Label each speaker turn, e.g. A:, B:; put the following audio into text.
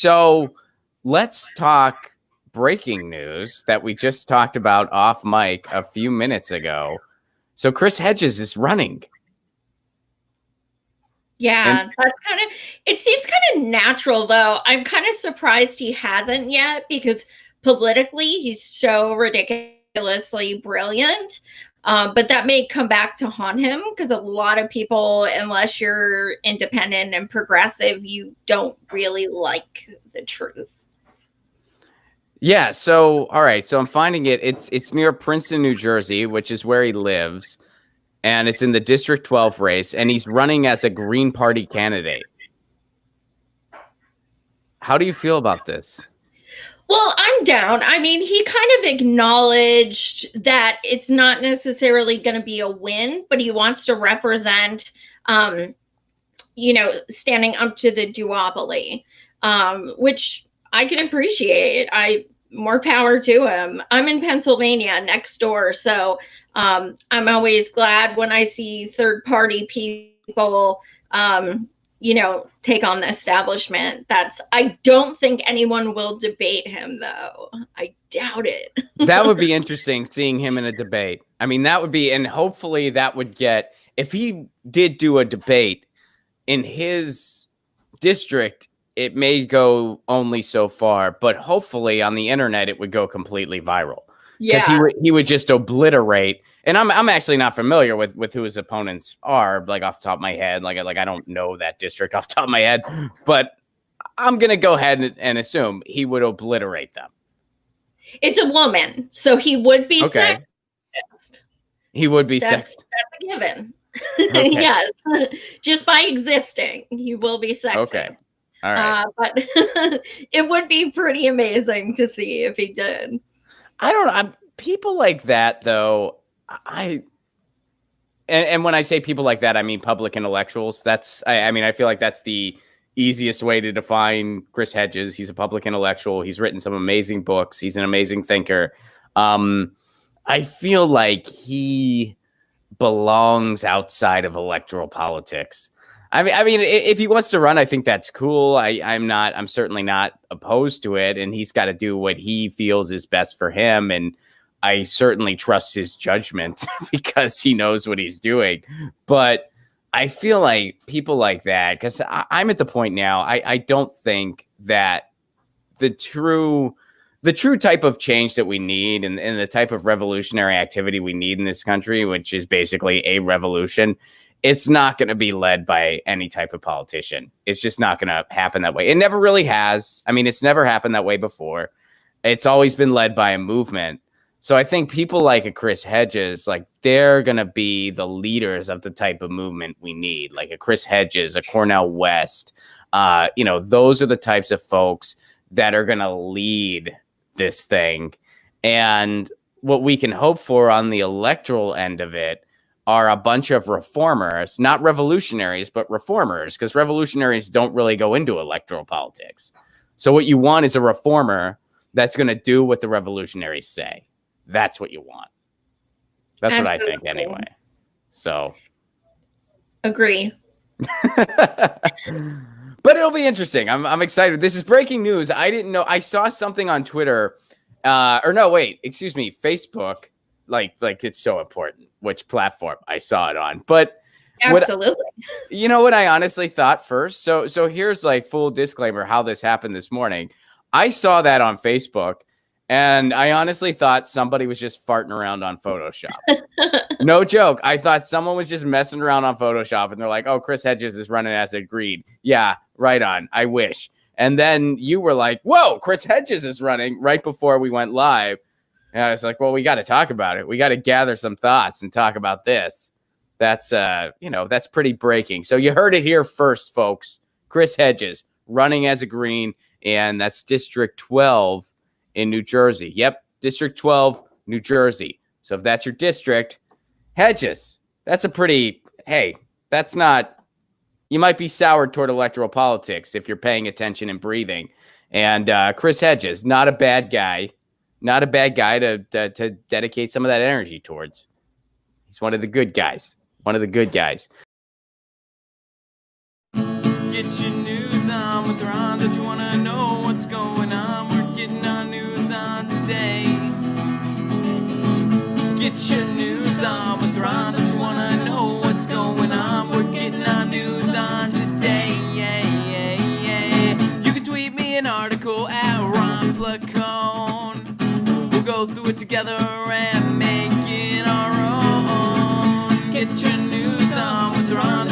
A: So let's talk breaking news that we just talked about off mic a few minutes ago. So Chris Hedges is running.
B: Yeah, that's it seems kind of natural, though. I'm kind of surprised he hasn't yet, because politically he's so ridiculously brilliant. But that may come back to haunt him, because a lot of people, unless you're independent and progressive, you don't really like the truth.
A: Yeah. So, all right. So I'm finding it. It's near Princeton, New Jersey, which is where he lives. And it's in the District 12 race, and he's running as a Green Party candidate. How do you feel about this?
B: Well, I'm down. I mean, he kind of acknowledged that it's not necessarily going to be a win, but he wants to represent, standing up to the duopoly, which I can appreciate. More power to him. I'm in Pennsylvania next door, so I'm always glad when I see third-party people, take on the establishment. I don't think anyone will debate him, though. I doubt it.
A: That would be interesting, seeing him in a debate. I mean, that would be, and hopefully that would get, if he did do a debate in his district, it may go only so far, but hopefully on the internet, it would go completely viral. Because he would just obliterate. And I'm actually not familiar with who his opponents are, like off the top of my head. Like I don't know that district off the top of my head, but I'm gonna go ahead and assume he would obliterate them.
B: It's a woman, so he would be sexist.
A: He would be sexist.
B: That's a given. Okay. Yes, just by existing, he will be sexist.
A: Okay. All right.
B: But it would be pretty amazing to see if he did.
A: I don't know. People like that, though. And when I say people like that, I mean public intellectuals. I feel like that's the easiest way to define Chris Hedges. He's a public intellectual. He's written some amazing books. He's an amazing thinker. I feel like he belongs outside of electoral politics. I mean, if he wants to run, I think that's cool. I'm certainly not opposed to it, and he's got to do what he feels is best for him. And I certainly trust his judgment because he knows what he's doing. But I feel like people like that, because I'm at the point now, I don't think that the true type of change that we need and the type of revolutionary activity we need in this country, which is basically a revolution, it's not going to be led by any type of politician. It's just not going to happen that way. It never really has. I mean, it's never happened that way before. It's always been led by a movement. So I think people like a Chris Hedges, like they're going to be the leaders of the type of movement we need, like a Chris Hedges, a Cornel West. Those are the types of folks that are going to lead this thing. And what we can hope for on the electoral end of it are a bunch of reformers, not revolutionaries, but reformers, because revolutionaries don't really go into electoral politics. So what you want is a reformer that's going to do what the revolutionaries say. That's what you want. That's Absolutely. What I think anyway. So.
B: Agree.
A: But it'll be interesting. I'm excited. This is breaking news. I didn't know. I saw something on Twitter. Facebook. Like it's so important which platform I saw it on. But
B: absolutely.
A: What I honestly thought first? So here's like full disclaimer how this happened this morning. I saw that on Facebook and I honestly thought somebody was just farting around on Photoshop. No joke. I thought someone was just messing around on Photoshop and they're like, oh, Chris Hedges is running as agreed. Yeah, right on. I wish. And then you were like, whoa, Chris Hedges is running right before we went live. And I was like, well, we got to talk about it. We got to gather some thoughts and talk about this. That's, that's pretty breaking. So you heard it here first, folks. Chris Hedges running as a Green, and that's District 12 in New Jersey. Yep, District 12, New Jersey. So if that's your district, Hedges, that's that's not, you might be soured toward electoral politics if you're paying attention and breathing. And Chris Hedges, not a bad guy. Not a bad guy to dedicate some of that energy towards. He's one of the good guys. One of the good guys. Get your news on with Ron. Don't you want to know
C: going on. We're getting our news on today. Get your news on with Ron. Don't you wanna know what's going on? We're getting our news on today. Yeah, yeah, yeah. You can tweet me an article at Ron Placone. We'll go through it together and make it our own. Get your news on with Ron.